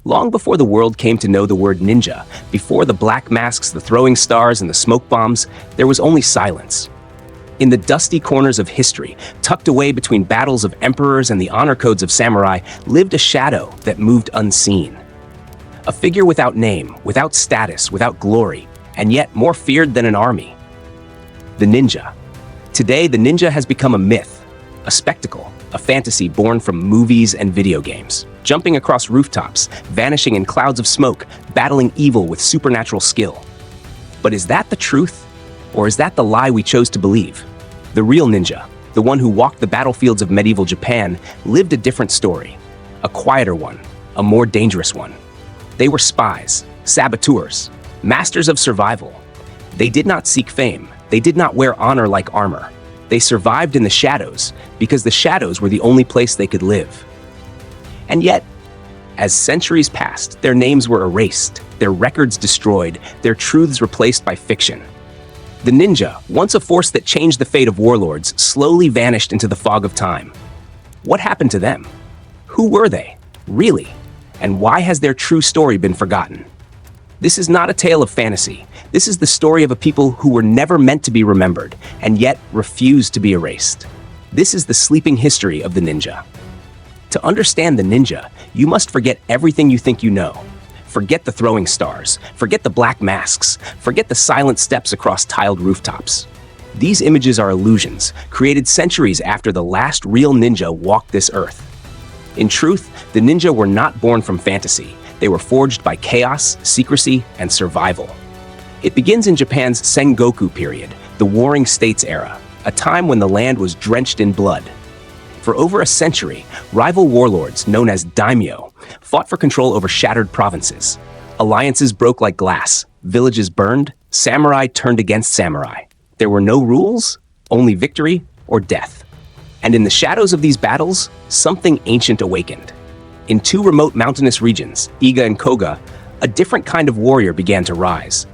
Long before the world came to know the word ninja, before the black masks, the throwing stars, and the smoke bombs, there was only silence. In the dusty corners of history, tucked away between battles of emperors and the honor codes of samurai, lived a shadow that moved unseen. A figure without name, without status, without glory, and yet more feared than an army. The ninja. Today, the ninja has become a myth, a spectacle, a fantasy born from movies and video games, jumping across rooftops, vanishing in clouds of smoke, battling evil with supernatural skill. But is that the truth? Or is that the lie we chose to believe? The real ninja, the one who walked the battlefields of medieval Japan, lived a different story. A quieter one, a more dangerous one. They were spies, saboteurs, masters of survival. They did not seek fame. They did not wear honor like armor. They survived in the shadows because the shadows were the only place they could live. And yet, as centuries passed, their names were erased, their records destroyed, their truths replaced by fiction. The ninja, once a force that changed the fate of warlords, slowly vanished into the fog of time. What happened to them? Who were they, really? And why has their true story been forgotten? This is not a tale of fantasy. This is the story of a people who were never meant to be remembered, and yet refused to be erased. This is the sleeping history of the ninja. To understand the ninja, you must forget everything you think you know. Forget the throwing stars, forget the black masks, forget the silent steps across tiled rooftops. These images are illusions, created centuries after the last real ninja walked this earth. In truth, the ninja were not born from fantasy. They were forged by chaos, secrecy, and survival. It begins in Japan's Sengoku period, the Warring States era, a time when the land was drenched in blood. For over a century, rival warlords, known as daimyo, fought for control over shattered provinces. Alliances broke like glass, villages burned, samurai turned against samurai. There were no rules, only victory or death. And in the shadows of these battles, something ancient awakened. In two remote mountainous regions, Iga and Koga, a different kind of warrior began to rise.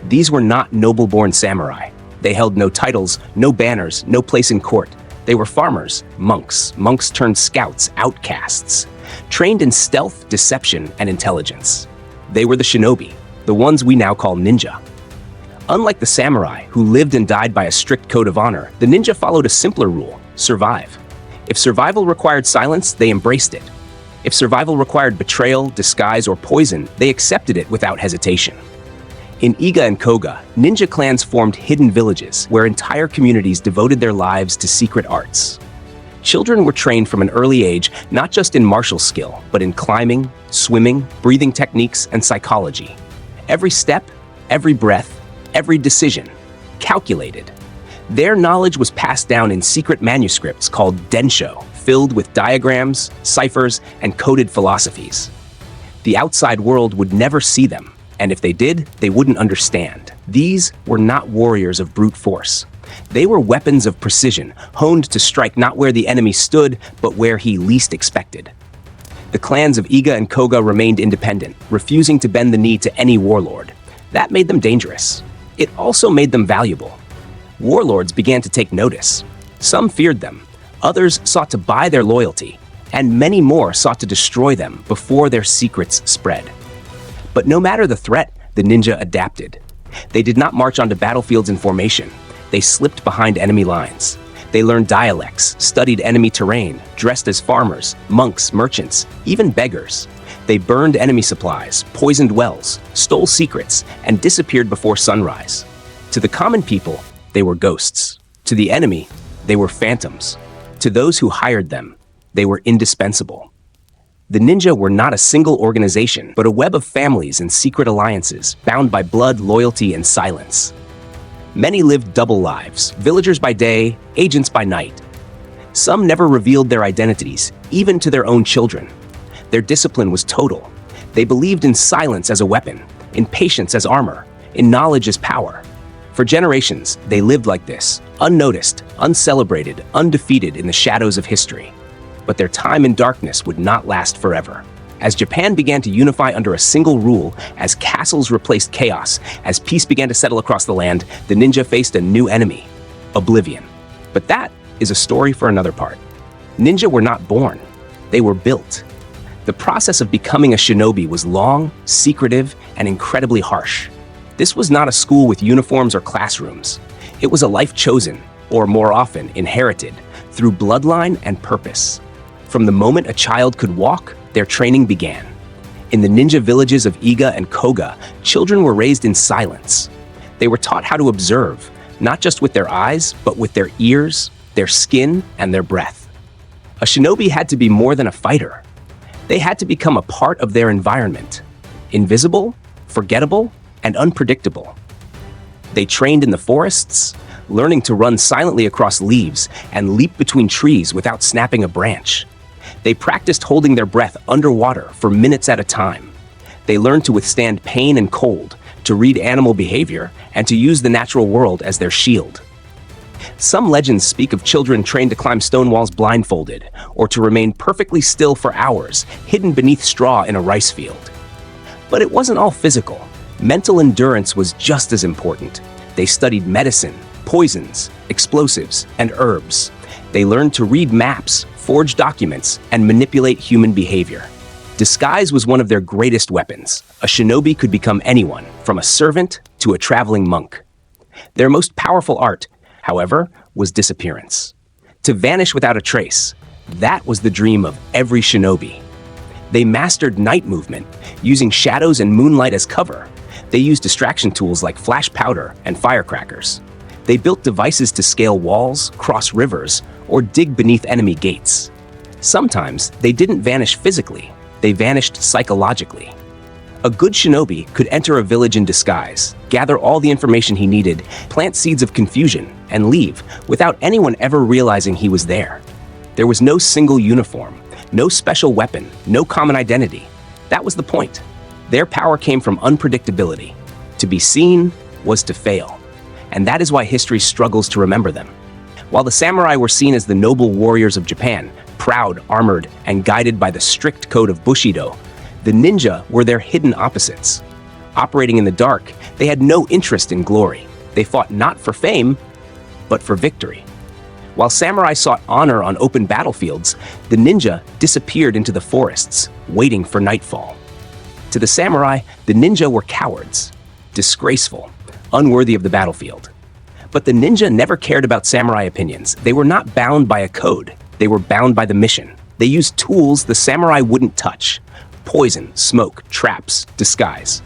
These were not noble-born samurai. They held no titles, no banners, no place in court. They were farmers, monks turned scouts, outcasts, trained in stealth, deception, and intelligence. They were the shinobi, the ones we now call ninja. Unlike the samurai, who lived and died by a strict code of honor, the ninja followed a simpler rule: survive. If survival required silence, they embraced it. If survival required betrayal, disguise, or poison, they accepted it without hesitation. In Iga and Koga, ninja clans formed hidden villages where entire communities devoted their lives to secret arts. Children were trained from an early age not just in martial skill, but in climbing, swimming, breathing techniques, and psychology. Every step, every breath, every decision, calculated. Their knowledge was passed down in secret manuscripts called densho, filled with diagrams, ciphers, and coded philosophies. The outside world would never see them, and if they did, they wouldn't understand. These were not warriors of brute force. They were weapons of precision, honed to strike not where the enemy stood, but where he least expected. The clans of Iga and Koga remained independent, refusing to bend the knee to any warlord. That made them dangerous. It also made them valuable. Warlords began to take notice. Some feared them. Others sought to buy their loyalty, and many more sought to destroy them before their secrets spread. But no matter the threat, the ninja adapted. They did not march onto battlefields in formation. They slipped behind enemy lines. They learned dialects, studied enemy terrain, dressed as farmers, monks, merchants, even beggars. They burned enemy supplies, poisoned wells, stole secrets, and disappeared before sunrise. To the common people, they were ghosts. To the enemy, they were phantoms. To those who hired them, they were indispensable. The ninja were not a single organization, but a web of families and secret alliances, bound by blood, loyalty, and silence. Many lived double lives, villagers by day, agents by night. Some never revealed their identities, even to their own children. Their discipline was total. They believed in silence as a weapon, in patience as armor, in knowledge as power. For generations, they lived like this, unnoticed, uncelebrated, undefeated in the shadows of history. But their time in darkness would not last forever. As Japan began to unify under a single rule, as castles replaced chaos, as peace began to settle across the land, the ninja faced a new enemy: oblivion. But that is a story for another part. Ninja were not born, they were built. The process of becoming a shinobi was long, secretive, and incredibly harsh. This was not a school with uniforms or classrooms. It was a life chosen, or more often, inherited, through bloodline and purpose. From the moment a child could walk, their training began. In the ninja villages of Iga and Koga, children were raised in silence. They were taught how to observe, not just with their eyes, but with their ears, their skin, and their breath. A shinobi had to be more than a fighter. They had to become a part of their environment, invisible, forgettable, and unpredictable. They trained in the forests, learning to run silently across leaves and leap between trees without snapping a branch. They practiced holding their breath underwater for minutes at a time. They learned to withstand pain and cold, to read animal behavior, and to use the natural world as their shield. Some legends speak of children trained to climb stone walls blindfolded, or to remain perfectly still for hours, hidden beneath straw in a rice field. But it wasn't all physical. Mental endurance was just as important. They studied medicine, poisons, explosives, and herbs. They learned to read maps, forge documents, and manipulate human behavior. Disguise was one of their greatest weapons. A shinobi could become anyone, from a servant to a traveling monk. Their most powerful art, however, was disappearance. To vanish without a trace, that was the dream of every shinobi. They mastered night movement, using shadows and moonlight as cover. They used distraction tools like flash powder and firecrackers. They built devices to scale walls, cross rivers, or dig beneath enemy gates. Sometimes they didn't vanish physically, they vanished psychologically. A good shinobi could enter a village in disguise, gather all the information he needed, plant seeds of confusion, and leave without anyone ever realizing he was there. There was no single uniform, no special weapon, no common identity. That was the point. Their power came from unpredictability. To be seen was to fail. And that is why history struggles to remember them. While the samurai were seen as the noble warriors of Japan, proud, armored, and guided by the strict code of Bushido, the ninja were their hidden opposites. Operating in the dark, they had no interest in glory. They fought not for fame, but for victory. While samurai sought honor on open battlefields, the ninja disappeared into the forests, waiting for nightfall. To the samurai, the ninja were cowards, disgraceful, unworthy of the battlefield. But the ninja never cared about samurai opinions. They were not bound by a code. They were bound by the mission. They used tools the samurai wouldn't touch: poison, smoke, traps, disguise.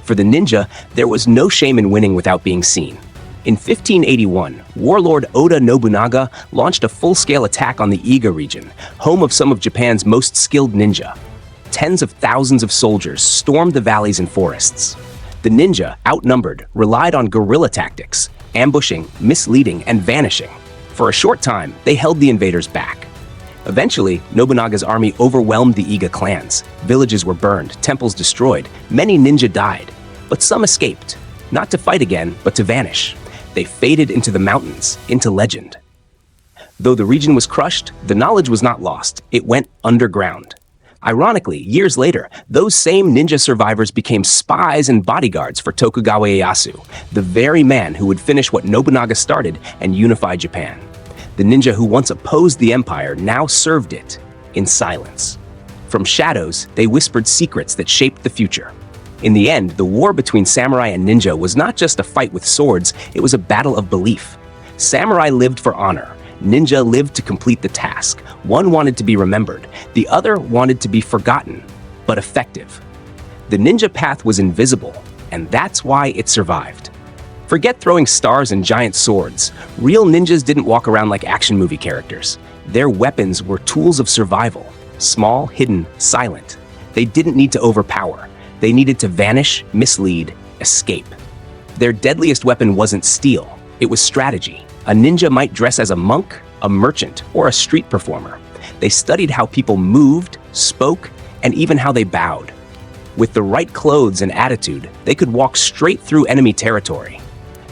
For the ninja, there was no shame in winning without being seen. In 1581, warlord Oda Nobunaga launched a full-scale attack on the Iga region, home of some of Japan's most skilled ninja. Tens of thousands of soldiers stormed the valleys and forests. The ninja, outnumbered, relied on guerrilla tactics, ambushing, misleading, and vanishing. For a short time, they held the invaders back. Eventually, Nobunaga's army overwhelmed the Iga clans. Villages were burned, temples destroyed, many ninja died. But some escaped, not to fight again, but to vanish. They faded into the mountains, into legend. Though the region was crushed, the knowledge was not lost. It went underground. Ironically, years later, those same ninja survivors became spies and bodyguards for Tokugawa Ieyasu, the very man who would finish what Nobunaga started and unify Japan. The ninja who once opposed the empire now served it in silence. From shadows, they whispered secrets that shaped the future. In the end, the war between samurai and ninja was not just a fight with swords, it was a battle of belief. Samurai lived for honor. Ninja lived to complete the task. One wanted to be remembered, the other wanted to be forgotten, but effective. The ninja path was invisible, and that's why it survived. Forget throwing stars and giant swords. Real ninjas didn't walk around like action movie characters. Their weapons were tools of survival, small, hidden, silent. They didn't need to overpower. They needed to vanish, mislead, escape. Their deadliest weapon wasn't steel, it was strategy. A ninja might dress as a monk, a merchant, or a street performer. They studied how people moved, spoke, and even how they bowed. With the right clothes and attitude, they could walk straight through enemy territory.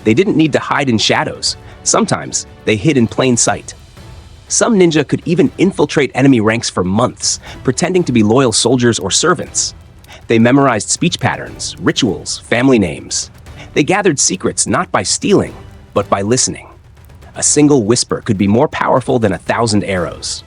They didn't need to hide in shadows. Sometimes, they hid in plain sight. Some ninja could even infiltrate enemy ranks for months, pretending to be loyal soldiers or servants. They memorized speech patterns, rituals, family names. They gathered secrets not by stealing, but by listening. A single whisper could be more powerful than 1,000 arrows.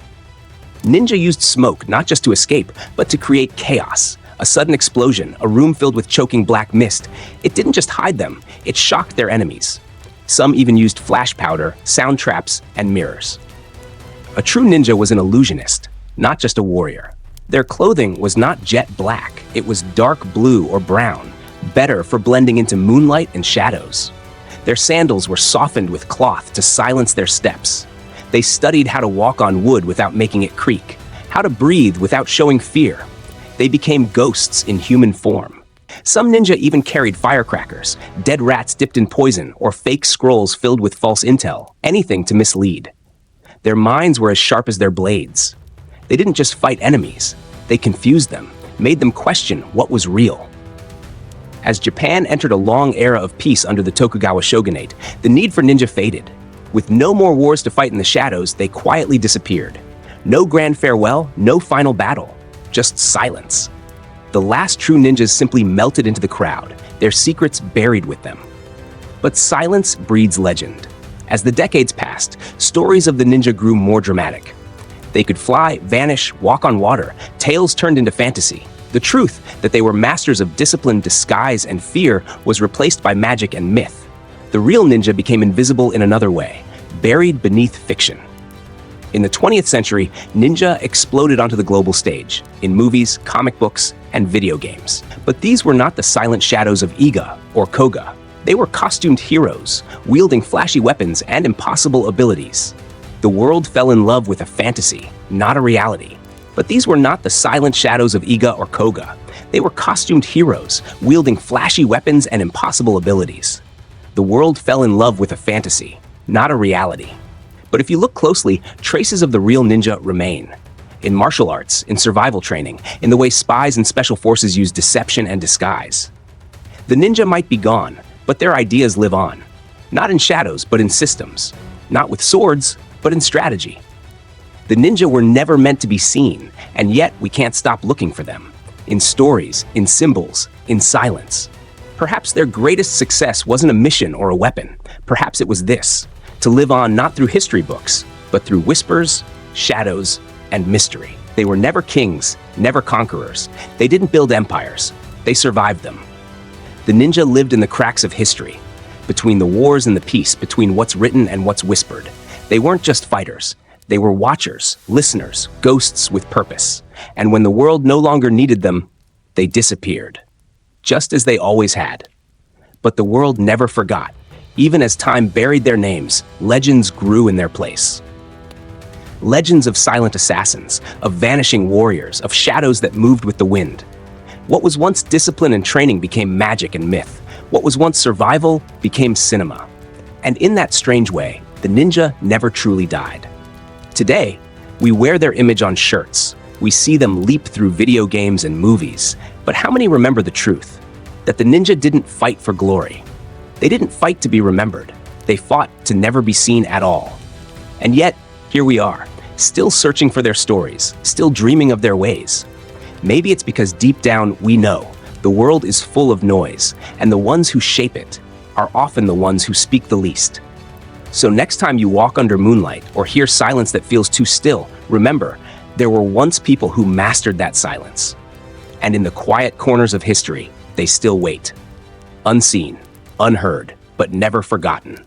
Ninja used smoke not just to escape, but to create chaos. A sudden explosion, a room filled with choking black mist. It didn't just hide them, it shocked their enemies. Some even used flash powder, sound traps, and mirrors. A true ninja was an illusionist, not just a warrior. Their clothing was not jet black, it was dark blue or brown, better for blending into moonlight and shadows. Their sandals were softened with cloth to silence their steps. They studied how to walk on wood without making it creak, how to breathe without showing fear. They became ghosts in human form. Some ninja even carried firecrackers, dead rats dipped in poison, or fake scrolls filled with false intel, anything to mislead. Their minds were as sharp as their blades. They didn't just fight enemies, they confused them, made them question what was real. As Japan entered a long era of peace under the Tokugawa shogunate, the need for ninja faded. With no more wars to fight in the shadows, they quietly disappeared. No grand farewell, no final battle, just silence. The last true ninjas simply melted into the crowd, their secrets buried with them. But silence breeds legend. As the decades passed, stories of the ninja grew more dramatic. They could fly, vanish, walk on water, tales turned into fantasy. The truth that they were masters of discipline, disguise, and fear was replaced by magic and myth. The real ninja became invisible in another way, buried beneath fiction. In the 20th century, ninja exploded onto the global stage, in movies, comic books, and video games. But these were not the silent shadows of Iga or Koga. They were costumed heroes, wielding flashy weapons and impossible abilities. The world fell in love with a fantasy, not a reality. But these were not the silent shadows of Iga or Koga. They were costumed heroes, wielding flashy weapons and impossible abilities. The world fell in love with a fantasy, not a reality. But if you look closely, traces of the real ninja remain. In martial arts, in survival training, in the way spies and special forces use deception and disguise. The ninja might be gone, but their ideas live on. Not in shadows, but in systems. Not with swords, but in strategy. The ninja were never meant to be seen, and yet we can't stop looking for them. In stories, in symbols, in silence. Perhaps their greatest success wasn't a mission or a weapon. Perhaps it was this: to live on not through history books, but through whispers, shadows, and mystery. They were never kings, never conquerors. They didn't build empires. They survived them. The ninja lived in the cracks of history, between the wars and the peace, between what's written and what's whispered. They weren't just fighters. They were watchers, listeners, ghosts with purpose. And when the world no longer needed them, they disappeared. Just as they always had. But the world never forgot. Even as time buried their names, legends grew in their place. Legends of silent assassins, of vanishing warriors, of shadows that moved with the wind. What was once discipline and training became magic and myth. What was once survival became cinema. And in that strange way, the ninja never truly died. Today, we wear their image on shirts. We see them leap through video games and movies. But how many remember the truth? That the ninja didn't fight for glory. They didn't fight to be remembered. They fought to never be seen at all. And yet, here we are, still searching for their stories, still dreaming of their ways. Maybe it's because deep down we know the world is full of noise, and the ones who shape it are often the ones who speak the least. So next time you walk under moonlight or hear silence that feels too still, remember, there were once people who mastered that silence. And in the quiet corners of history, they still wait. Unseen, unheard, but never forgotten.